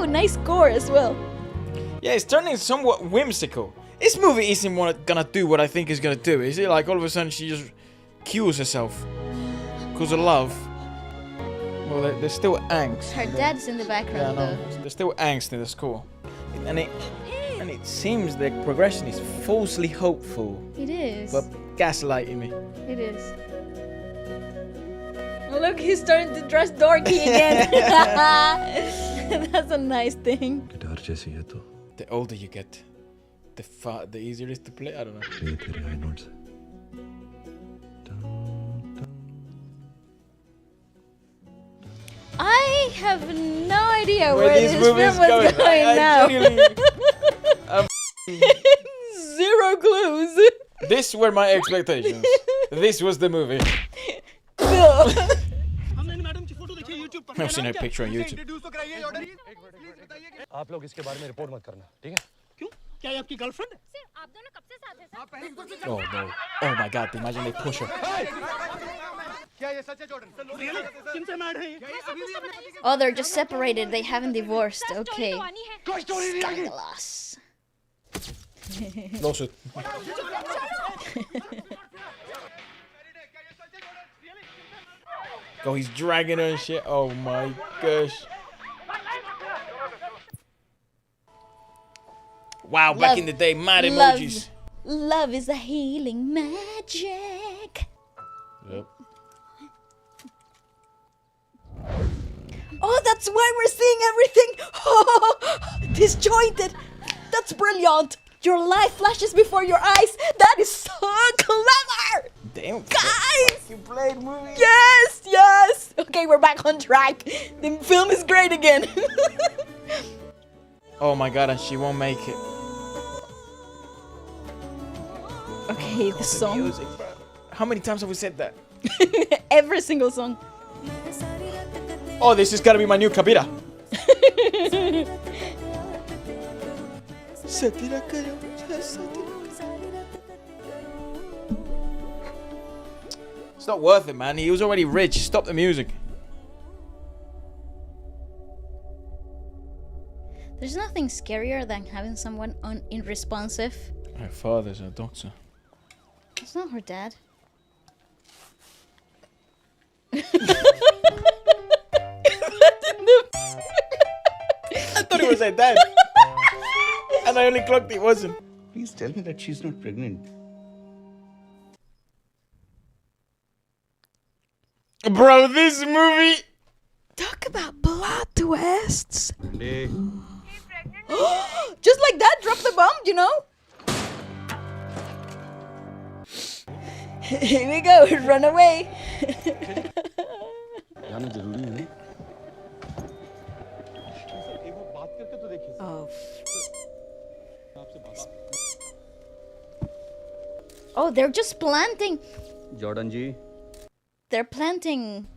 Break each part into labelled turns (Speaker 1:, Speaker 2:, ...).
Speaker 1: nice score as well.
Speaker 2: Yeah, it's turning somewhat whimsical. This movie isn't gonna do what I think it's gonna do, is it? Like, all of a sudden she just kills herself because of love. Well, there's still angst.
Speaker 1: Her dad's in the background, though.
Speaker 2: There's still angst in the score. And it seems the progression is falsely hopeful.
Speaker 1: It is.
Speaker 2: But gaslighting me.
Speaker 1: It is. Oh, look, he's starting to dress dorky again. That's a nice thing.
Speaker 2: The older you get, the easier it is to play. I don't know.
Speaker 1: I have no idea where this
Speaker 2: movie
Speaker 1: film
Speaker 2: is
Speaker 1: was going now. Zero clues.
Speaker 2: This were my expectations. This was the movie. I've seen a picture on YouTube.
Speaker 3: आप लोग इसके बारे में report मत करना, ठीक है? क्यों? क्या ये आपकी गर्लफ्रेंड है? सर, आप दोनों कब से साथ हैं sir?
Speaker 2: Oh no! Oh my God! Imagine they push her.
Speaker 3: क्या ये सच है जॉर्डन? किनसे मैड है ये?
Speaker 1: Oh, they're just separated. They haven't divorced. Okay. Scandalous.
Speaker 2: Lawsuit. Oh, he's dragging her and shit. Oh my gosh. Wow, back in the day, mad emojis.
Speaker 1: Love is a healing magic.
Speaker 2: Yep.
Speaker 1: Oh, that's why we're seeing everything. Oh, disjointed. That's brilliant. Your life flashes before your eyes. That is so clever.
Speaker 2: Damn,
Speaker 1: guys.
Speaker 2: You played movie.
Speaker 1: Yes, yes. Okay, we're back on track. The film is great again.
Speaker 2: Oh my God, and she won't make it.
Speaker 1: Okay, the song.
Speaker 2: Music, bro. How many times have we said that?
Speaker 1: Every single song.
Speaker 2: Oh, this is gotta be my new Kabira. It's not worth it, man. He was already rich. Stop the music.
Speaker 1: There's nothing scarier than having someone unresponsive.
Speaker 2: Her father's a doctor.
Speaker 1: It's not her dad.
Speaker 2: I thought it was her dad. And I only clocked it wasn't.
Speaker 4: Please tell me that she's not pregnant.
Speaker 2: Bro, this movie.
Speaker 1: Talk about plot twists. Just like that, drop the bomb, you know? Here we go, run away. Oh. Oh, they're just planting.
Speaker 3: Jordan ji
Speaker 1: They're planting.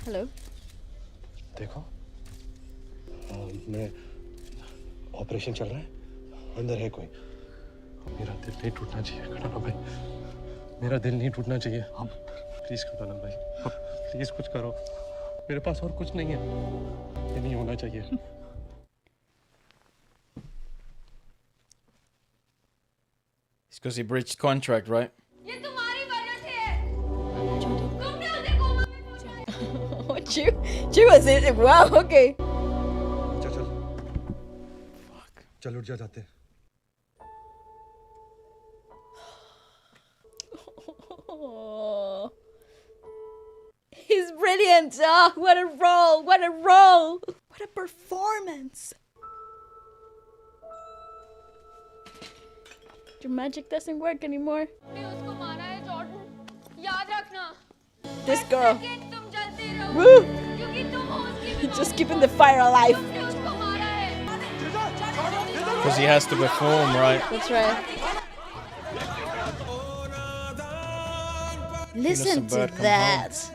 Speaker 1: Hello.
Speaker 3: देखो मैं operation चल रहा है अंदर है कोई मेरा दिल नहीं टूटना चाहिए खटाना भाई मेरा दिल नहीं टूटना चाहिए अब प्लीज खटाना भाई प्लीज कुछ करो मेरे पास और कुछ नहीं है ये नहीं होना चाहिए
Speaker 2: It's because he breached contract, right?
Speaker 1: ये तुम्हारी वजह से है तुमने उसे कोमा में पहुंचाया she was it. Wow, okay.
Speaker 3: चल चल चल उठ जा जाते हैं
Speaker 1: Oh, he's brilliant. Oh, what a role. What a role. What a performance. Your magic doesn't work anymore. This girl. Woo. Just keeping the fire alive.
Speaker 2: Because he has to perform, right?
Speaker 1: That's right. Listen to that.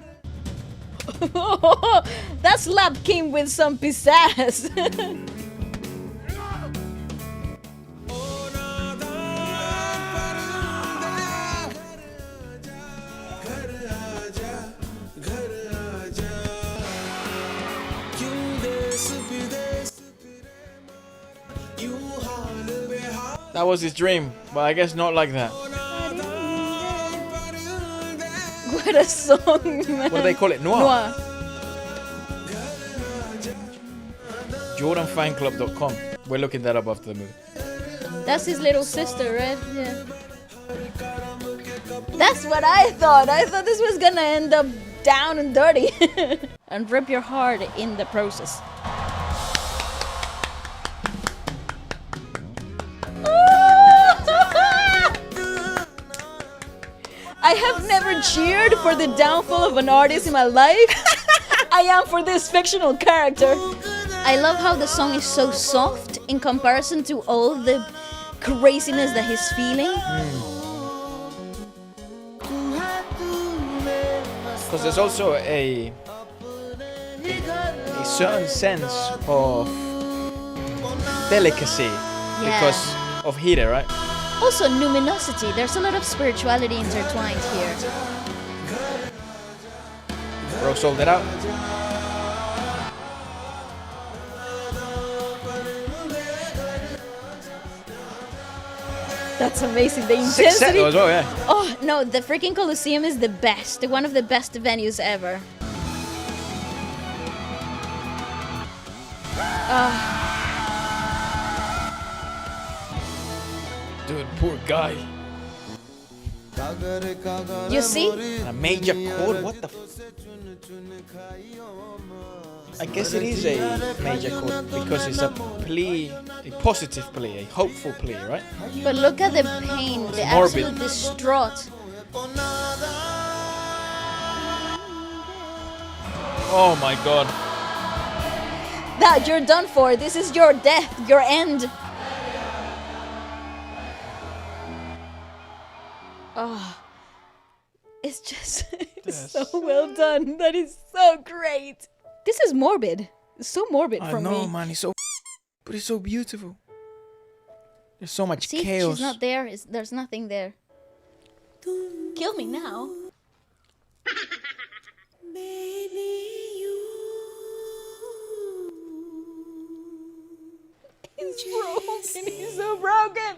Speaker 1: That slap came with some pizzazz.
Speaker 2: That was his dream, but I guess not like that.
Speaker 1: What a song, man.
Speaker 2: What do they call it? Noir?
Speaker 1: Noir.
Speaker 2: JordanFanclub.com. We're looking that up after the movie.
Speaker 1: That's his little sister, right? Yeah. That's what I thought. I thought this was gonna end up down and dirty. And rip your heart in the process. I have never cheered for the downfall of an artist in my life. I am for this fictional character. I love how the song is so soft in comparison to all the craziness that he's feeling.
Speaker 2: Because there's also a certain sense of delicacy because of Hida, right?
Speaker 1: Also luminosity. There's a lot of spirituality intertwined here.
Speaker 2: Bro sold it out.
Speaker 1: That's amazing. The
Speaker 2: 6 set
Speaker 1: intensity.
Speaker 2: though as well, yeah.
Speaker 1: Oh no, the freaking Colosseum is the best. One of the best venues ever.
Speaker 2: Dude, poor guy.
Speaker 1: You see?
Speaker 2: A major chord? What the f? I guess it is a major chord because it's a plea, a positive plea, a hopeful plea, right?
Speaker 1: But look at the pain, the
Speaker 2: morbid.
Speaker 1: absolute distraught.
Speaker 2: Oh my god.
Speaker 1: That you're done for. This is your death, your end. Oh, it's just it's so well done. That is so great. This is morbid. It's so morbid
Speaker 2: I
Speaker 1: for
Speaker 2: know,
Speaker 1: me.
Speaker 2: man. He's so, but he's so beautiful. There's so much
Speaker 1: See,
Speaker 2: chaos.
Speaker 1: she's not there. There's nothing there. Kill me now. He's broken. He's so broken.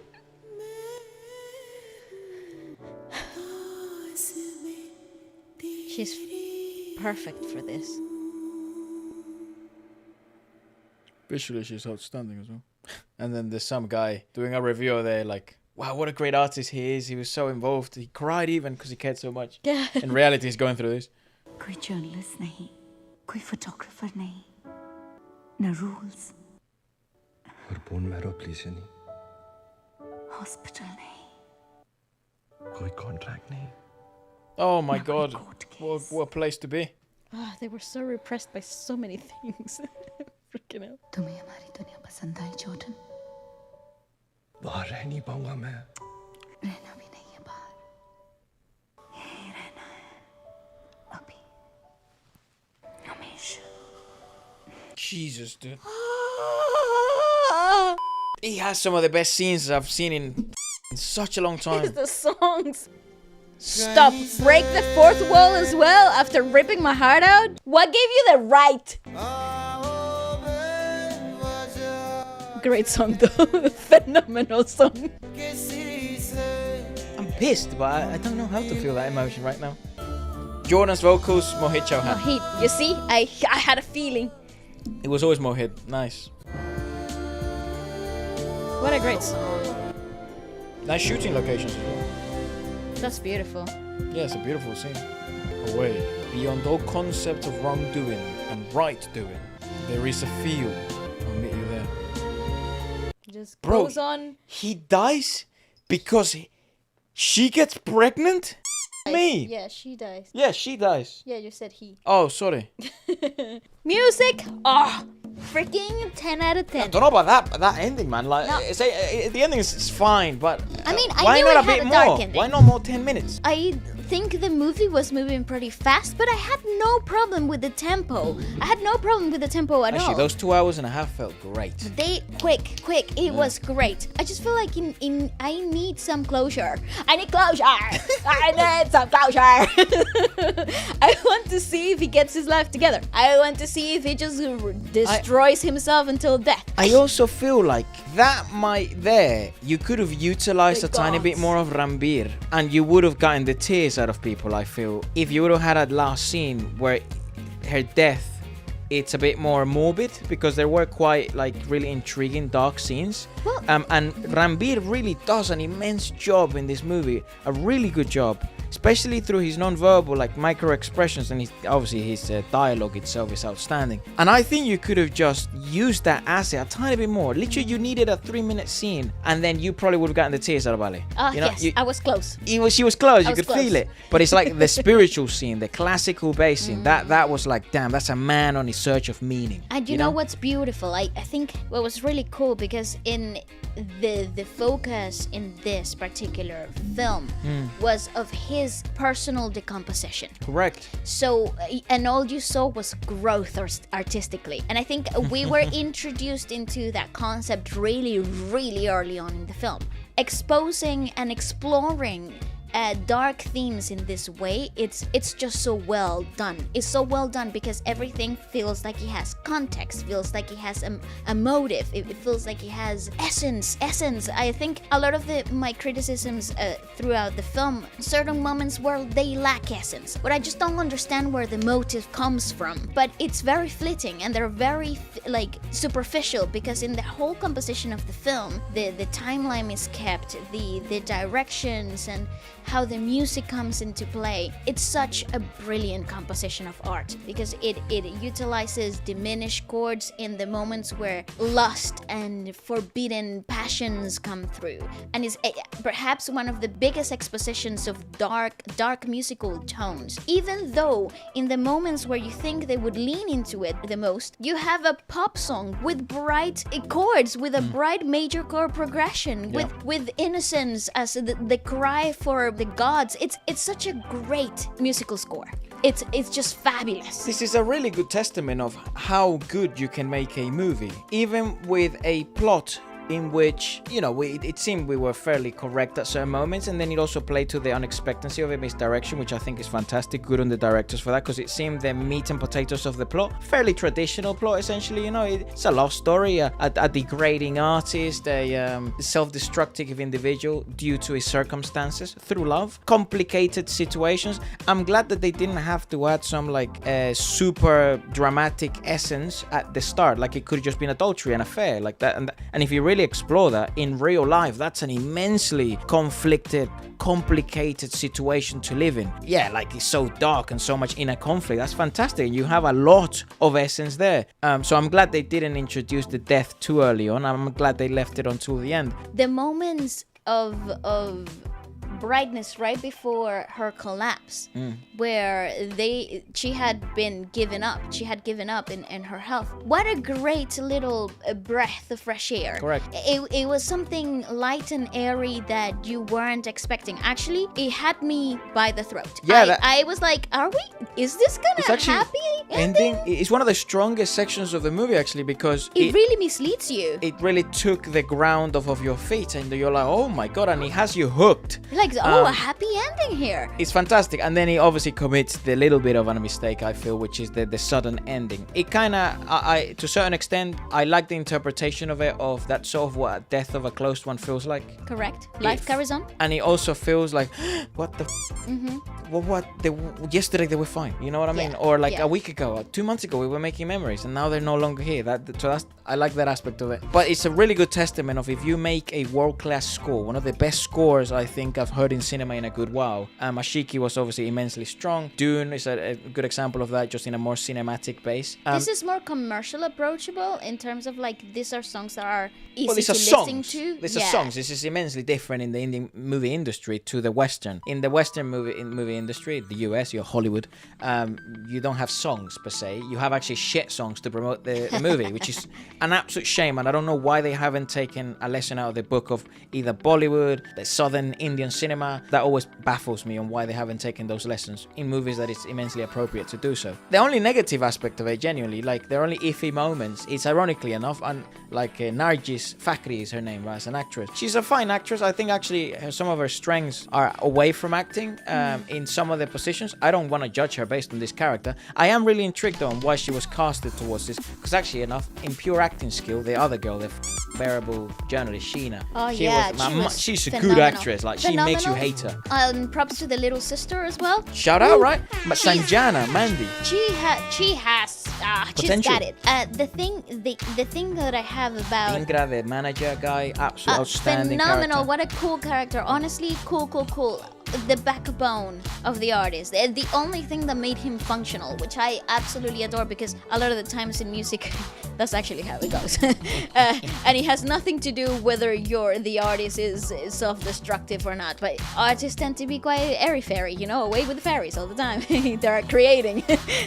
Speaker 1: She's perfect for this.
Speaker 2: Visually, she's outstanding as well. And then there's some guy doing a review there, like, wow, what a great artist he is. He was so involved. He cried even because he cared so much.
Speaker 1: Yeah.
Speaker 2: In reality, he's going through this.
Speaker 5: कोई journalist नहीं, कोई photographer नहीं, न rules,
Speaker 3: और bone marrow please नहीं,
Speaker 5: hospital नहीं,
Speaker 3: कोई contract नहीं.
Speaker 2: Oh my
Speaker 5: No,
Speaker 2: god.
Speaker 5: court
Speaker 2: What
Speaker 5: case.
Speaker 2: a place to be.
Speaker 1: Oh, they were so repressed by so many things. Freaking hell.
Speaker 5: तुम्हें हमारी दुनिया पसंद आई जॉर्डन?
Speaker 3: बाहर रह नहीं पाऊंगा मैं.
Speaker 5: रहना भी नहीं है बाहर, यहीं रहना है, अभी, हमेशा.
Speaker 2: Jesus, dude. He has some of the best scenes I've seen in such a long
Speaker 1: It's
Speaker 2: time.
Speaker 1: the songs. Stop. Break the fourth wall as well after ripping my heart out? What gave you the right? Great song though. Phenomenal song.
Speaker 2: I'm pissed, but I don't know how to feel that emotion right now. Jordan's vocals, Mohit Chauhan.
Speaker 1: Mohit, you see? I had a feeling.
Speaker 2: It was always Mohit. Nice.
Speaker 1: What a great song.
Speaker 2: Nice shooting locations as well.
Speaker 1: That's beautiful.
Speaker 2: Yeah, it's a beautiful scene. Away, beyond all concept of wrongdoing and right doing, there is a field. I'll meet you there.
Speaker 1: Just
Speaker 2: Bro,
Speaker 1: goes on.
Speaker 2: he dies because she gets pregnant? Me?
Speaker 1: Yeah, she dies.
Speaker 2: Yeah, she dies.
Speaker 1: Yeah, you said he.
Speaker 2: Oh, sorry.
Speaker 1: Music. Oh, freaking 10 out of 10.
Speaker 2: I don't know about that ending, man. Like,
Speaker 1: No.
Speaker 2: the ending is fine, but
Speaker 1: I mean, I
Speaker 2: why
Speaker 1: knew
Speaker 2: not
Speaker 1: it
Speaker 2: a
Speaker 1: had
Speaker 2: bit
Speaker 1: a dark
Speaker 2: more?
Speaker 1: ending.
Speaker 2: Why not more 10 minutes?
Speaker 1: I think the movie was moving pretty fast, but I had no problem with the tempo. I had no problem with the tempo at all.
Speaker 2: Actually, those 2 hours and a half felt great.
Speaker 1: They quick. It was great. I just feel like I need some closure. I need closure. I need some closure. I want to see if he gets his life together. I want to see if he just destroys himself until death.
Speaker 2: I also feel like that you could have utilized a tiny bit more of Ranbir, and you would have gotten the tears out of people, I feel. If you would have had a last scene where her death, it's a bit more morbid, because there were quite like really intriguing dark scenes.
Speaker 1: Well,
Speaker 2: And Ranbir really does an immense job in this movie, a really good job, especially through his non-verbal like micro expressions, and his dialogue itself is outstanding. And I think you could have just used that asset a tiny bit more. Literally, you needed a 3-minute scene, and then you probably would have gotten the tears out of Ali.
Speaker 1: Yes, I was close.
Speaker 2: She was close. You
Speaker 1: was
Speaker 2: could
Speaker 1: close.
Speaker 2: feel it. But it's like the spiritual scene, the classical bass scene. That was like, damn, that's a man on his search of meaning.
Speaker 1: And you know what's beautiful? I think what was really cool, because in the focus in this particular film was of his personal decomposition.
Speaker 2: Correct.
Speaker 1: So, and all you saw was growth artistically. And I think we were introduced into that concept really, really early on in the film. Exposing and exploring dark themes in this way, it's just so well done. It's so well done because everything feels like it has context, feels like it has a motive, it feels like it has essence. I think a lot of my criticisms throughout the film, certain moments where they lack essence, but I just don't understand where the motive comes from. But it's very fleeting, and they're very like superficial, because in the whole composition of the film, the timeline is kept, the directions, and how the music comes into play. It's such a brilliant composition of art, because it utilizes diminished chords in the moments where lust and forbidden passions come through, and is perhaps one of the biggest expositions of dark musical tones. Even though in the moments where you think they would lean into it the most, you have a pop song with bright chords, with a bright major chord progression, with innocence as the cry for the gods. It's such a great musical score. It's just fabulous.
Speaker 2: This is a really good testament of how good you can make a movie, even with a plot in which, it seemed we were fairly correct at certain moments, and then it also played to the unexpectancy of a misdirection, which I think is fantastic. Good on the directors for that, because it seemed the meat and potatoes of the plot, fairly traditional plot essentially. It's a love story, a degrading artist, a self-destructive individual due to his circumstances through love, complicated situations. I'm glad that they didn't have to add some super dramatic essence at the start. Like, it could have just been adultery, an affair like that, and if you really explore that in real life, that's an immensely conflicted, complicated situation to live in. Yeah, like, it's so dark and so much inner conflict. That's fantastic. You have a lot of essence there. So I'm glad they didn't introduce the death too early on. I'm glad they left it until the end.
Speaker 1: The moments of brightness right before her collapse, where she had given up in her health. What a great little breath of fresh air.
Speaker 2: Correct.
Speaker 1: It was something light and airy that you weren't expecting. Actually, it had me by the throat.
Speaker 2: Yeah,
Speaker 1: I was like, is this gonna happy ending?
Speaker 2: It's one of the strongest sections of the movie, actually, because
Speaker 1: it really misleads you.
Speaker 2: It really took the ground off of your feet, and you're like, oh my god, and it has you hooked.
Speaker 1: Like, a happy ending here.
Speaker 2: It's fantastic. And then he obviously commits the little bit of a mistake, I feel, which is the sudden ending. It kind of, to a certain extent, I like the interpretation of it, of that sort of what a death of a close one feels like.
Speaker 1: Correct. Life carries on.
Speaker 2: And it also feels like, what the yesterday they were fine, you know what I mean? Or like a week ago, or 2 months ago, we were making memories, and now they're no longer here. I like that aspect of it. But it's a really good testament of, if you make a world-class score, one of the best scores I think I've heard in cinema in a good while. Ashiki was obviously immensely strong. Dune is a good example of that, just in a more cinematic base.
Speaker 1: This is more commercial approachable in terms of these are songs that are easy to listen to.
Speaker 2: These are songs. This is immensely different in the Indian movie industry to the Western. In the Western movie industry, the US, Hollywood, you don't have songs per se. You have actually shit songs to promote the movie, which is an absolute shame. And I don't know why they haven't taken a lesson out of the book of either Bollywood, the Southern Indian cinema. That always baffles me on why they haven't taken those lessons in movies that it's immensely appropriate to do so. The only negative aspect of it, genuinely, like there are only iffy moments. It's ironically enough, and like Nargis Fakhri is her name, right, as an actress. She's a fine actress. I think actually some of her strengths are away from acting in some of the positions. I don't want to judge her based on this character. I am really intrigued on why she was casted towards this, because actually enough, in pure acting skill, the other girl, the bearable journalist Sheena, she's a good
Speaker 1: phenomenal.
Speaker 2: actress. Like she makes you hate her.
Speaker 1: Props to the little sister as well.
Speaker 2: Shout out, right? But Sanjana, Mandy.
Speaker 1: She's
Speaker 2: Potential.
Speaker 1: got it. The thing that I have about
Speaker 2: Ingra, the manager guy, absolute outstanding
Speaker 1: phenomenal.
Speaker 2: character.
Speaker 1: What a cool character. Honestly, cool. The backbone of the artist. The only thing that made him functional, which I absolutely adore, because a lot of the times in music, that's actually how it goes. And it has nothing to do whether the artist is self-destructive or not. But artists tend to be quite airy-fairy, away with the fairies all the time. They're creating.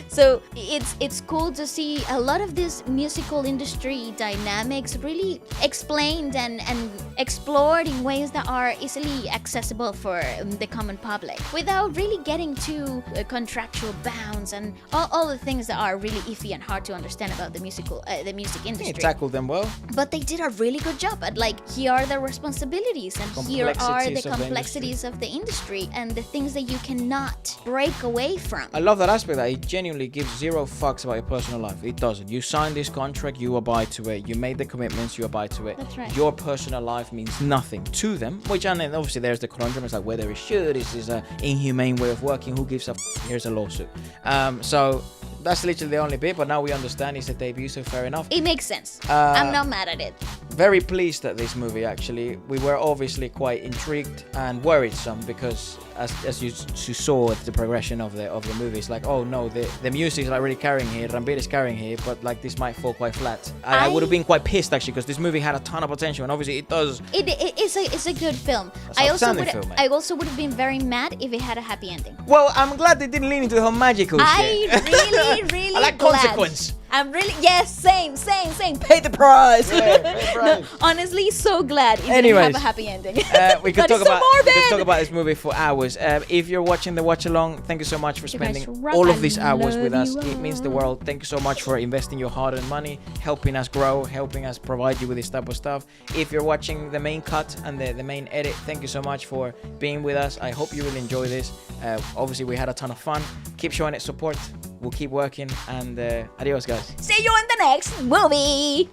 Speaker 1: So it's cool to see a lot of this musical industry dynamics really explained and explored in ways that are easily accessible for the common public, without really getting to contractual bounds and all the things that are really iffy and hard to understand about the music industry.
Speaker 2: He tackled them well.
Speaker 1: But they did a really good job at here are the responsibilities and here are the complexities of the industry and the things that you cannot break away from.
Speaker 2: I love that aspect, that he genuinely gives zero fucks about your personal life. It doesn't. You signed this contract, you abide to it. You made the commitments, you abide to it.
Speaker 1: That's right.
Speaker 2: Your personal life means nothing to them, and then obviously there's the conundrum. It's like whether it should. This is an inhumane way of working. Who gives a Here's a lawsuit. So that's literally the only bit, but now we understand it's a debut, so fair enough.
Speaker 1: It makes sense. I'm not mad at it.
Speaker 2: Very pleased at this movie, actually. We were obviously quite intrigued and worried some, because as you saw the progression of the movie, it's like, oh no, the music is like really carrying here, Ranbir is carrying here, but like this might fall quite flat. I would have been quite pissed actually, because this movie had a ton of potential, and obviously it does.
Speaker 1: It's a good film.
Speaker 2: I
Speaker 1: also would have been very mad if it had a happy ending.
Speaker 2: Well, I'm glad they didn't lean into the whole magical shit.
Speaker 1: Really
Speaker 2: I like
Speaker 1: glad.
Speaker 2: consequence.
Speaker 1: I'm really, same. Pay the price.
Speaker 2: Yeah, pay the price.
Speaker 1: No, honestly, so glad it didn't
Speaker 2: Anyways,
Speaker 1: have a happy ending.
Speaker 2: We could
Speaker 1: But
Speaker 2: talk
Speaker 1: it's so
Speaker 2: about
Speaker 1: morbid.
Speaker 2: this movie for hours. If you're watching the watch along, thank you so much for
Speaker 1: You guys
Speaker 2: spending
Speaker 1: rock.
Speaker 2: all
Speaker 1: I
Speaker 2: of these hours
Speaker 1: love
Speaker 2: with us.
Speaker 1: you
Speaker 2: It means the
Speaker 1: all.
Speaker 2: world. Thank you so much for investing your hard-earned money, helping us grow, helping us provide you with this type of stuff. If you're watching the main cut and the main edit, thank you so much for being with us. I hope you will enjoy this. Obviously, we had a ton of fun. Keep showing it support. We'll keep working, and adios, guys.
Speaker 1: See you in the next movie.